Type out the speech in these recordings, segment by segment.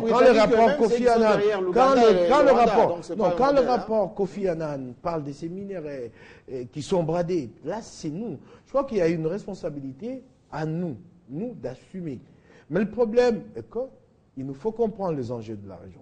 Quand le rapport Kofi Annan, quand le rapport Kofi Annan parle de ces minéraux qui sont bradés, là c'est nous. Je crois qu'il y a une responsabilité à nous d'assumer. Mais le problème est qu'il nous faut comprendre les enjeux de la région.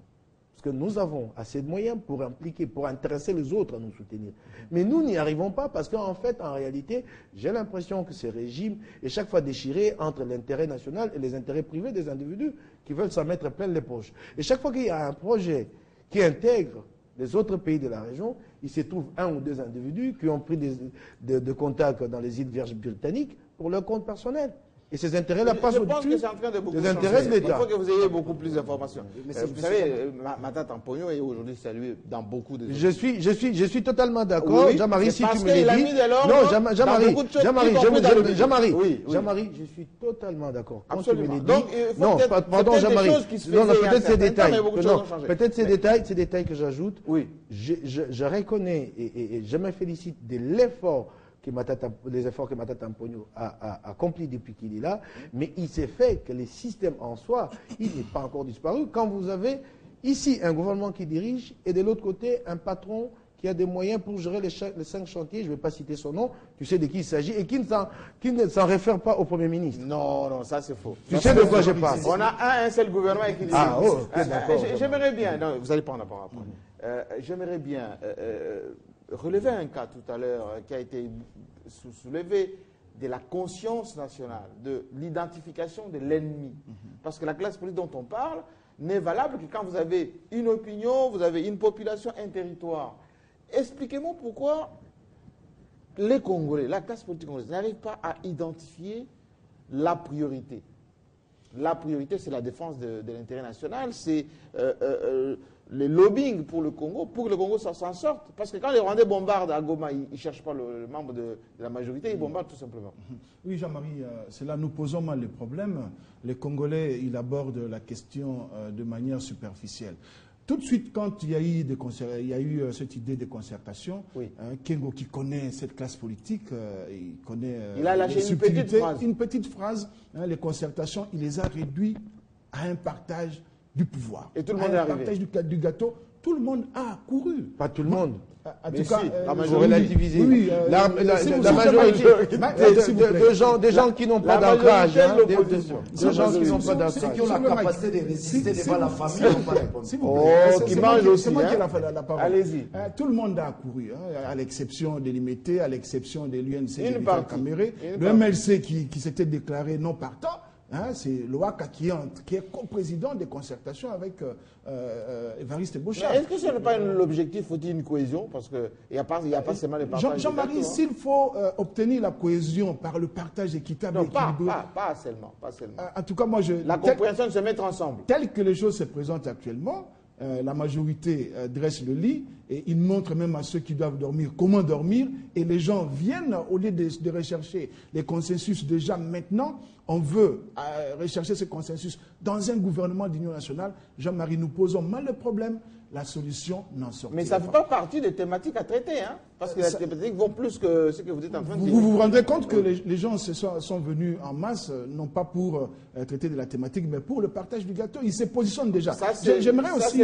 Parce que nous avons assez de moyens pour impliquer, pour intéresser les autres à nous soutenir. Mais nous n'y arrivons pas parce qu'en fait, en réalité, j'ai l'impression que ce régime est chaque fois déchiré entre l'intérêt national et les intérêts privés des individus qui veulent s'en mettre plein les poches. Et chaque fois qu'il y a un projet qui intègre les autres pays de la région, il se trouve un ou deux individus qui ont pris des contacts dans les îles Vierges britanniques pour leur compte personnel. Et ces intérêts-là passent au-dessus des intérêts de l'État. Il faut que vous ayez beaucoup plus d'informations. Vous savez, Matata Mponyo est aujourd'hui salué dans beaucoup de... Je suis totalement d'accord. Oui, Jean-Marie, si tu me l'as dit... Non, Jean-Marie, je suis totalement d'accord. Quand tu me l'as dit... Non, pardon, Jean-Marie. Non, peut-être ces détails. Peut-être ces détails que j'ajoute. Oui. Je reconnais et je me félicite de l'effort les efforts que Matata Mponyo a accomplis depuis qu'il est là, mais il s'est fait que le système en soi, il n'est pas encore disparu. Quand vous avez ici un gouvernement qui dirige et de l'autre côté un patron qui a des moyens pour gérer les 5 chantiers, je ne vais pas citer son nom, tu sais de qui il s'agit, et qui ne s'en réfère pas au Premier ministre. Non, ça c'est faux. Tu sais de quoi je parle. On a un seul gouvernement qui dirige. Ah, d'accord. J'aimerais bien, non, vous allez prendre la parole après. J'aimerais bien relever un cas tout à l'heure qui a été soulevé de la conscience nationale, de l'identification de l'ennemi. Parce que la classe politique dont on parle n'est valable que quand vous avez une opinion, vous avez une population, un territoire. Expliquez-moi pourquoi les Congolais, la classe politique congolaise, n'arrivent pas à identifier la priorité. La priorité, c'est la défense de l'intérêt national, c'est le lobbying pour le Congo, pour que le Congo s'en sorte. Parce que quand les Rwandais bombardent à Goma, ils ne cherchent pas le membre de la majorité, ils bombardent tout simplement. Oui, Jean-Marie, c'est là nous posons mal les problèmes. Les Congolais, ils abordent la question de manière superficielle. Tout de suite, quand il y a eu, cette idée de concertation, oui. Kengo, qui connaît cette classe politique, il connaît il a lâché une petite phrase. Les concertations, il les a réduits à un partage du pouvoir. Et tout le monde est arrivé. Partage du gâteau, tout le monde a couru. Pas tout le monde. En tout cas, la majorité relativisée. Oui, la majorité des gens qui n'ont pas d'ancrage. Des gens qui n'ont pas d'ancrage. Ceux qui ont la capacité de résister devant la famille n'ont pas répondu. Qui mangent aussi. C'est moi qui ai la parole. Allez-y. Tout le monde a couru, à l'exception des limités, à l'exception de l'UNC, le MLC qui s'était déclaré non partant. C'est l'OACA qui est co-président des concertations avec Évariste Bouchard. Est-ce que ce n'est pas l'objectif, faut-il une cohésion? Parce qu'il n'y a pas seulement les partages. Jean-Marie, s'il faut obtenir la cohésion par le partage équitable et équilibré... Pas seulement. En tout cas, moi, la compréhension de se mettre ensemble. Tel que les choses se présentent actuellement, la majorité dresse le lit et il montre même à ceux qui doivent dormir comment dormir, et les gens viennent, au lieu de rechercher les consensus déjà maintenant, on veut rechercher ce consensus dans un gouvernement d'union nationale. Jean-Marie, nous posons mal le problème, la solution n'en sort pas. Mais ça ne fait pas partie des thématiques à traiter, parce que les thématiques vont plus que ce que vous êtes en train de dire. Vous vous rendrez compte que les gens sont venus en masse, non pas pour traiter de la thématique, mais pour le partage du gâteau. Ils se positionnent déjà. J'aimerais aussi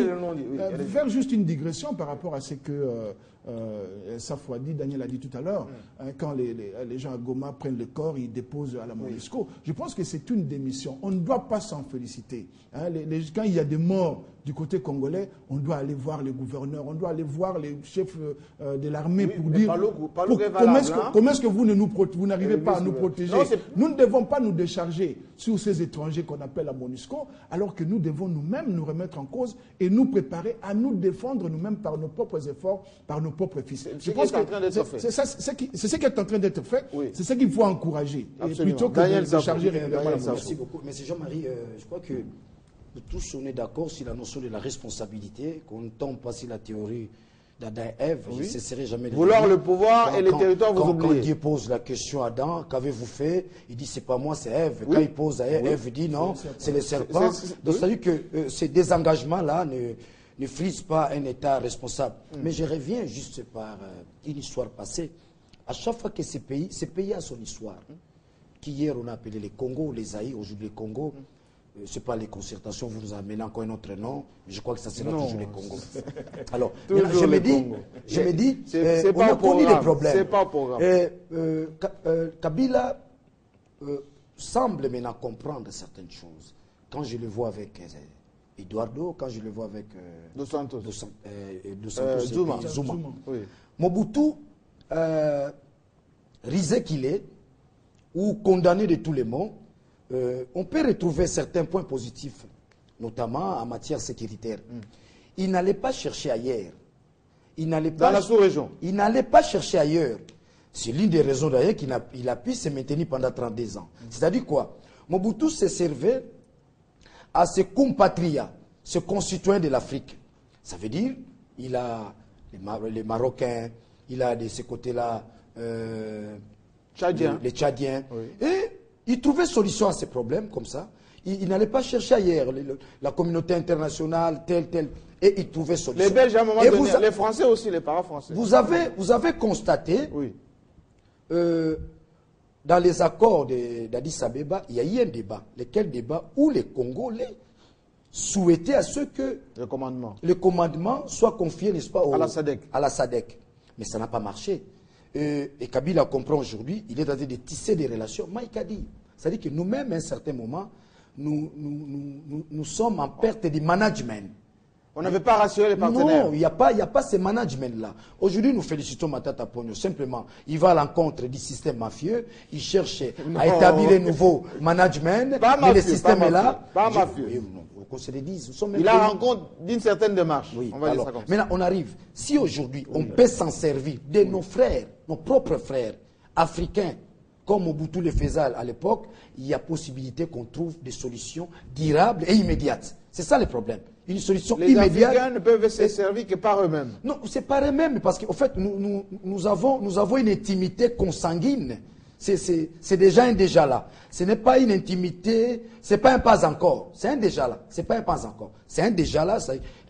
faire juste une digression par rapport à ce que Safou a dit, Daniel a dit tout à l'heure. Quand les gens à Goma prennent le corps, ils déposent à la MONUSCO. Je pense que c'est une démission. On ne doit pas s'en féliciter. Quand il y a des morts du côté congolais, on doit aller voir les gouverneurs, on doit aller voir les chefs de l'armée pour dire comment est-ce que vous n'arrivez pas à nous protéger. Nous ne devons pas nous décharger sur ces étrangers qu'on appelle la MONUSCO, alors que nous devons nous-mêmes nous remettre en cause et nous préparer à nous défendre nous-mêmes par nos propres efforts, par nos propres fils. Je pense que c'est ce qui est en train d'être fait, c'est ce qu'il faut encourager, plutôt que de décharger régulièrement la MONUSCO. Merci beaucoup. Mais c'est Jean-Marie, je crois que tous on est d'accord sur la notion de la responsabilité, qu'on ne tombe pas sur la théorie d'Adam et Ève. Je ne cesserai jamais de vouloir le pouvoir et les territoires, vous oubliez. Quand Dieu pose la question à Adam, qu'avez-vous fait? Il dit, c'est pas moi, c'est Ève. Quand il pose à Ève, il dit, non, c'est le serpent. Donc, c'est-à-dire que ces désengagements-là ne frisent pas un État responsable. Mais je reviens juste par une histoire passée. À chaque fois que ce pays a son histoire, qu'hier on a appelé les Congo, les Zaïre, aujourd'hui les Congo, ce n'est pas les concertations, vous nous amenez encore un autre nom, je crois que ça sera toujours les Congo. Alors, je me dis, on a connu les problèmes. C'est pas au programme. Kabila semble maintenant comprendre certaines choses. Quand je le vois avec Eduardo, quand je le vois avec Dos Santos Zuma. Oui. Mobutu, risé qu'il est, ou condamné de tous les maux, on peut retrouver certains points positifs, notamment en matière sécuritaire. Il n'allait pas chercher ailleurs. Dans la sous-région. Il n'allait pas chercher ailleurs. C'est l'une des raisons d'ailleurs qu'il a pu se maintenir pendant 32 ans. C'est-à-dire quoi? Mobutu se servait à ses compatriotes, ses concitoyens de l'Afrique. Ça veut dire, il a les Marocains, il a de ce côté-là les Tchadiens. Oui. Et il trouvait solution à ces problèmes comme ça. Il n'allait pas chercher ailleurs, la communauté internationale, tel. Et il trouvait solution. Les Belges, à un moment donné, les Français aussi, les para-français. Vous avez constaté, oui, dans les accords d'Addis Abeba, il y a eu un débat. Lequel débat où les Congolais souhaitaient à ce que le commandement soit confié, n'est-ce pas, à la SADC. Mais ça n'a pas marché. Et Kabila comprend aujourd'hui, il est en train de tisser des relations. Mike a dit. C'est-à-dire que nous-mêmes, à un certain moment, nous sommes en perte de management. On n'avait pas rassuré les partenaires. Non, il n'y a pas ce management-là. Aujourd'hui, nous félicitons Matata Ponyo. Simplement, il va à l'encontre du système mafieux. Il cherche à établir un nouveau management. Mais le système est là. Pas mafieux. Qu'on se le dise. Il a rencontre d'une certaine démarche. Oui, on va dire ça comme ça. Maintenant, on arrive. Si aujourd'hui, on peut s'en servir de nos frères, nos propres frères africains, comme Mobutu le faisait à l'époque, il y a possibilité qu'on trouve des solutions durables et immédiates. C'est ça le problème. Une solution immédiate. Les Africains ne peuvent se servir que par eux-mêmes. Non, c'est par eux-mêmes, parce qu'en fait, nous avons une intimité consanguine. C'est déjà un déjà là. Ce n'est pas une intimité, c'est pas un pas encore. C'est un déjà là. C'est pas un pas encore. C'est un déjà là.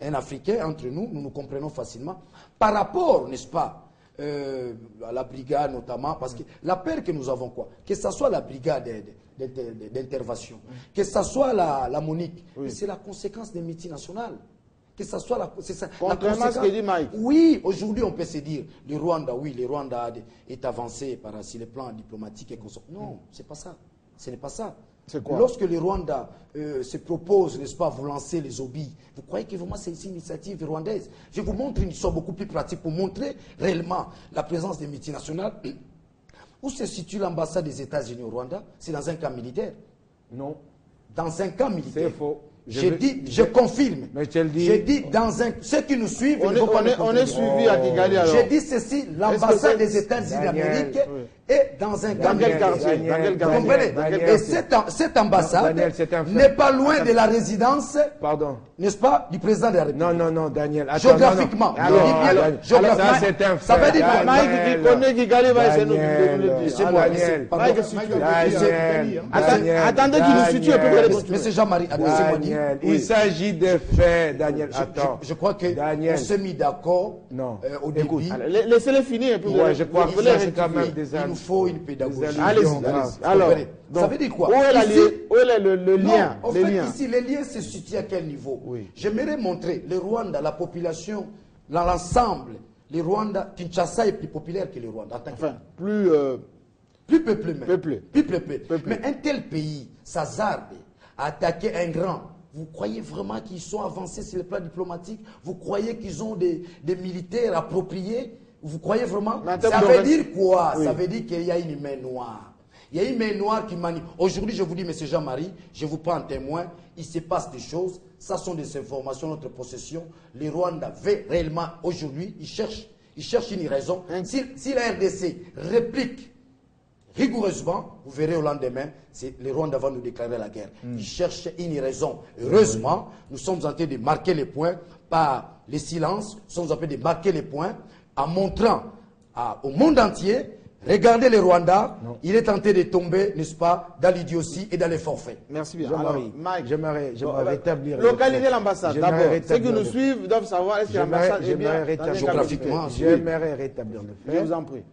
Un Africain entre nous nous comprenons facilement. Par rapport, n'est-ce pas, à la brigade notamment, parce que la peur que nous avons quoi, que ce soit la brigade d'intervention, que ce soit la MONUC, c'est la conséquence des multinationales. Que ce soit contrairement à ce que dit Mike. Oui, aujourd'hui on peut se dire, le Rwanda est avancé sur le plan diplomatique et consort. Non, c'est pas ça. Ce n'est pas ça. C'est quoi? Lorsque le Rwanda se propose, n'est-ce pas, vous lancer les obis, vous croyez que vraiment c'est une initiative rwandaise? Je vous montre une histoire beaucoup plus pratique pour montrer réellement la présence des multinationales. Où se situe l'ambassade des États-Unis au Rwanda? C'est dans un camp militaire. Non. Dans un camp militaire. C'est faux. Je confirme. Mais je te le dis. J'ai dit dans un. Ceux qui nous suivent, on est suivi à Kigali alors. J'ai dit ceci, l'ambassade des États-Unis d'Amérique est dans un camp militaire. Vous comprenez? Et cette ambassade n'est pas loin de la résidence, n'est-ce pas, du président de la République. Non, Daniel. Attends, géographiquement. Ça, c'est un fait. Ça veut dire quoi? Mike qui connaît Kigali va essayer de nous dire. C'est moi. Attendez qu'il nous situe un peu près de Monsieur Jean-Marie, Daniel, il s'agit de faits, Daniel. Attends. Je crois que on s'est mis d'accord au début. Laissez-les finir. Je crois que c'est quand même des il nous faut une pédagogie. Allez-y. Alors, ça veut dire quoi? Où est le lien? En fait, ici, les liens se situent à quel niveau? J'aimerais montrer le Rwanda, la population, dans l'ensemble. Le Rwanda, Kinshasa est plus populaire que le Rwanda. Enfin, plus peuplé. Mais un tel pays s'hazarde à attaquer un grand. Vous croyez vraiment qu'ils sont avancés sur le plan diplomatique? Vous croyez qu'ils ont des militaires appropriés? Vous croyez vraiment? Ça veut dire quoi? Ça veut dire qu'il y a une main noire. Il y a une main noire qui manie. Aujourd'hui, je vous dis, M. Jean-Marie, je vous prends en témoin, il se passe des choses. Ça sont des informations, notre possession. Les Rwandais veulent réellement, aujourd'hui, ils cherchent une raison. Si la RDC réplique rigoureusement, vous verrez au lendemain, les Rwandais vont nous déclarer la guerre. Ils cherchent une raison. Heureusement, nous sommes en train de marquer les points par les silences. Nous sommes en train de marquer les points en montrant au monde entier, regardez le Rwanda, il est tenté de tomber, n'est-ce pas, dans l'idiotie et dans les forfaits. Merci bien. Jean-Marie, Mike, j'aimerais rétablir. Localiser l'ambassade. D'abord, ceux qui nous suivent doivent savoir est-ce que l'ambassade est bien géographiquement. J'aimerais rétablir le fait. Je vous en prie.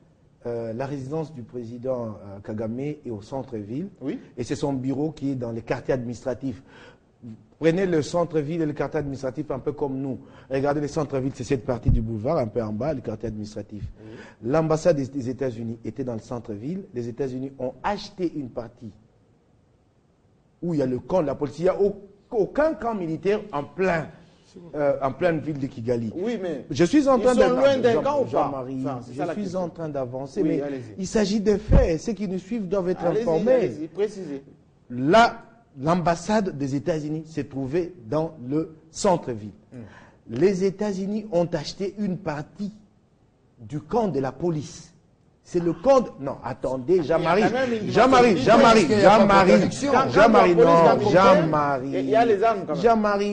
la résidence du président Kagame est au centre-ville. Oui. Et c'est son bureau qui est dans les quartiers administratifs. Prenez le centre-ville et le quartier administratif un peu comme nous. Regardez le centre-ville, c'est cette partie du boulevard, un peu en bas, le quartier administratif. Oui. L'ambassade des États-Unis était dans le centre-ville. Les États-Unis ont acheté une partie où il y a le camp de la police. Il n'y a aucun camp militaire en pleine ville de Kigali. Oui, mais je suis en train ils sont loin d'un camp ou pas? Je suis en train d'avancer, mais il s'agit des faits. Ceux qui nous suivent doivent être informés. Allez-y, précisez. Là, l'ambassade des États-Unis s'est trouvée dans le centre-ville. Les États-Unis ont acheté une partie du camp de la police. C'est le camp... Non, attendez, Jean-Marie. Jean-Marie,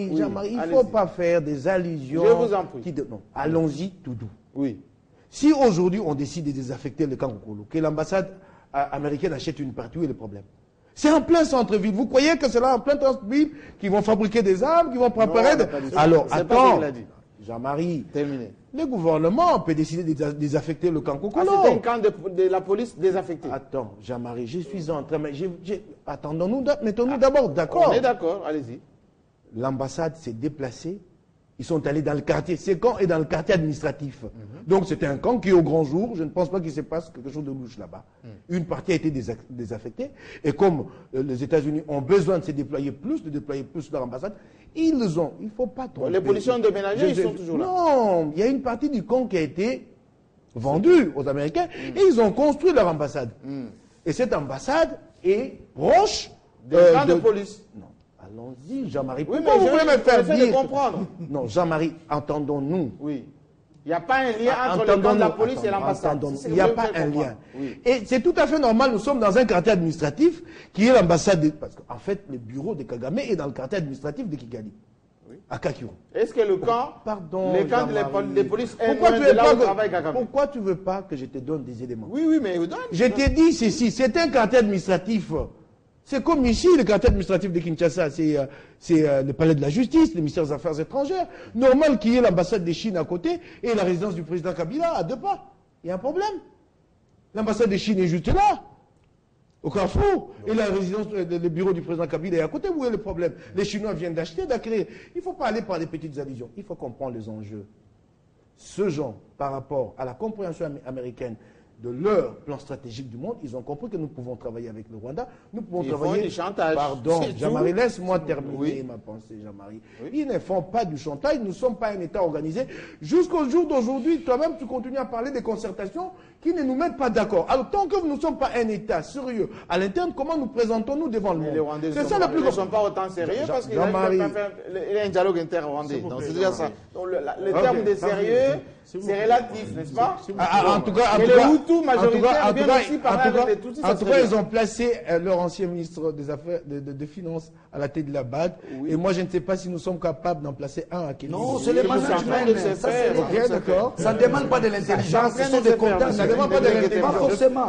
il ne faut pas faire des allusions. Je vous en prie. Non, allons-y tout doux. Oui. Si aujourd'hui on décide de désaffecter le camp Kokolo, que l'ambassade américaine achète une partie, où est le problème? C'est en plein centre-ville. Vous croyez que c'est là, en plein centre-ville, qu'ils vont fabriquer des armes, qu'ils vont préparer Alors, attends, Jean-Marie, terminé. Le gouvernement peut décider de désaffecter le camp Kokolo. C'est un camp de la police désaffecté. Attends, Jean-Marie, je suis en train... Attendons-nous, mettons-nous d'abord d'accord. On est d'accord, allez-y. L'ambassade s'est déplacée. Ils sont allés dans le quartier. Ce camp est dans le quartier administratif. Donc c'était un camp qui est au grand jour. Je ne pense pas qu'il se passe quelque chose de louche là-bas. Une partie a été désaffectée. Et comme les États-Unis ont besoin de déployer plus leur ambassade, ils ont. Il ne faut pas tromper. Les policiers ont déménagé, ils sont toujours là. Non, il y a une partie du camp qui a été vendue aux Américains et ils ont construit leur ambassade. Et cette ambassade est proche des camps de police. Non. Allons-y, Jean-Marie. Oui, mais vous voulez me faire dire... comprendre. Non, Jean-Marie, entendons-nous. Oui. Il n'y a pas un lien entre le camp de la police et l'ambassade. Il n'y a pas un lien. Oui. Et c'est tout à fait normal, nous sommes dans un quartier administratif qui est l'ambassade. Parce qu'en fait, le bureau de Kagame est dans le quartier administratif de Kigali, à Kakiro. Est-ce que le camp, les camps de police est loin de là où travaille Kagame? Pourquoi tu ne veux pas que je te donne des éléments? Oui, mais vous donne. Je t'ai dit ceci, c'est un quartier administratif. C'est comme ici, le quartier administratif de Kinshasa, c'est le palais de la justice, le ministère des Affaires étrangères. Normal qu'il y ait l'ambassade de Chine à côté et la résidence du président Kabila à 2 pas. Il y a un problème. L'ambassade de Chine est juste là, au Carrefour. Et la résidence, le bureau du président Kabila est à côté. Où est le problème? Les Chinois viennent d'acheter, d'acquérir. Il ne faut pas aller par des petites allusions. Il faut comprendre les enjeux. Ce genre, par rapport à la compréhension américaine de leur plan stratégique du monde, ils ont compris que nous pouvons travailler avec le Rwanda, nous pouvons travailler... Ils font du chantage. Pardon, Jean-Marie, laisse-moi terminer ma pensée, Jean-Marie. Oui. Ils ne font pas du chantage, nous ne sommes pas un État organisé. Jusqu'au jour d'aujourd'hui, toi-même, tu continues à parler des concertations qui ne nous mettent pas d'accord. Alors, tant que nous ne sommes pas un État sérieux à l'interne, comment nous présentons-nous devant le monde? C'est ça le plus grand. Ils ne sont pas autant sérieux parce qu'il y a un dialogue inter-rwandais. C'est déjà ça. Le terme de sérieux, c'est relatif, n'est-ce pas? En tout cas, ils ont placé leur ancien ministre des Affaires de Finances à la tête de la BAD. Oui. Et moi, je ne sais pas si nous sommes capables d'en placer un à Kenya. Non, c'est le management de se faire. Ok, d'accord. Ça ne demande pas de l'intelligence. Ce sont des contacts. Ça ne demande pas de l'intelligence. Pas forcément.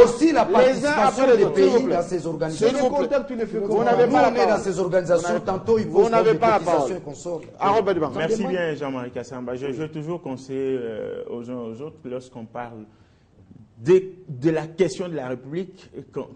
Aussi la participation des pays dans ces organisations. Vous n'avez pas la parole. Dans ces organisations, tantôt, ils posent des cotisations qu'on sort. Merci bien, Jean-Marie Kassamba. Je veux toujours conseiller aux uns aux autres, lorsqu'on parle de la question de la République,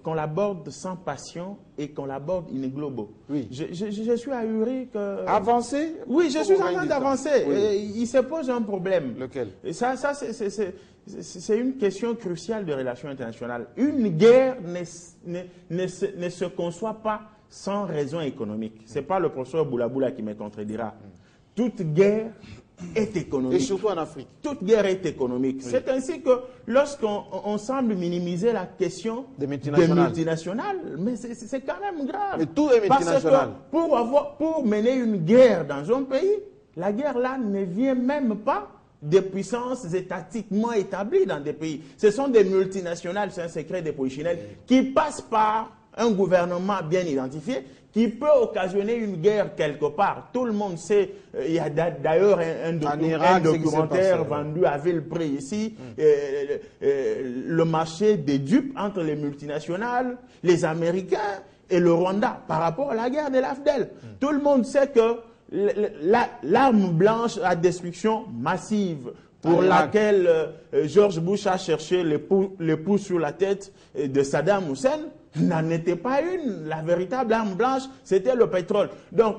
qu'on l'aborde sans passion et qu'on l'aborde in globo. Oui. Je suis ahuri que... Avancer? Oui, je suis en train d'avancer. Oui. Il se pose un problème. Lequel? Et ça c'est une question cruciale de relations internationales. Une guerre ne se conçoit pas sans raison économique. Ce n'est pas le professeur Boulaboula qui me contredira. Toute guerre est économique. Et surtout en Afrique. Toute guerre est économique. Oui. C'est ainsi que lorsqu'on semble minimiser la question des multinationales, mais c'est quand même grave. Mais tout est multinational. Parce que pour mener une guerre dans un pays, la guerre là ne vient même pas des puissances étatiquement établies dans des pays. Ce sont des multinationales, c'est un secret des polichinelles, qui passent par un gouvernement bien identifié, qui peut occasionner une guerre quelque part. Tout le monde sait, il y a d'ailleurs un documentaire vendu à vil prix ici, le marché des dupes entre les multinationales, les Américains et le Rwanda par rapport à la guerre de l'AFDEL. Tout le monde sait que l'arme blanche à destruction massive pour laquelle George Bush a cherché les poux sur la tête de Saddam Hussein, n'en était pas une. La véritable arme blanche, c'était le pétrole. Donc,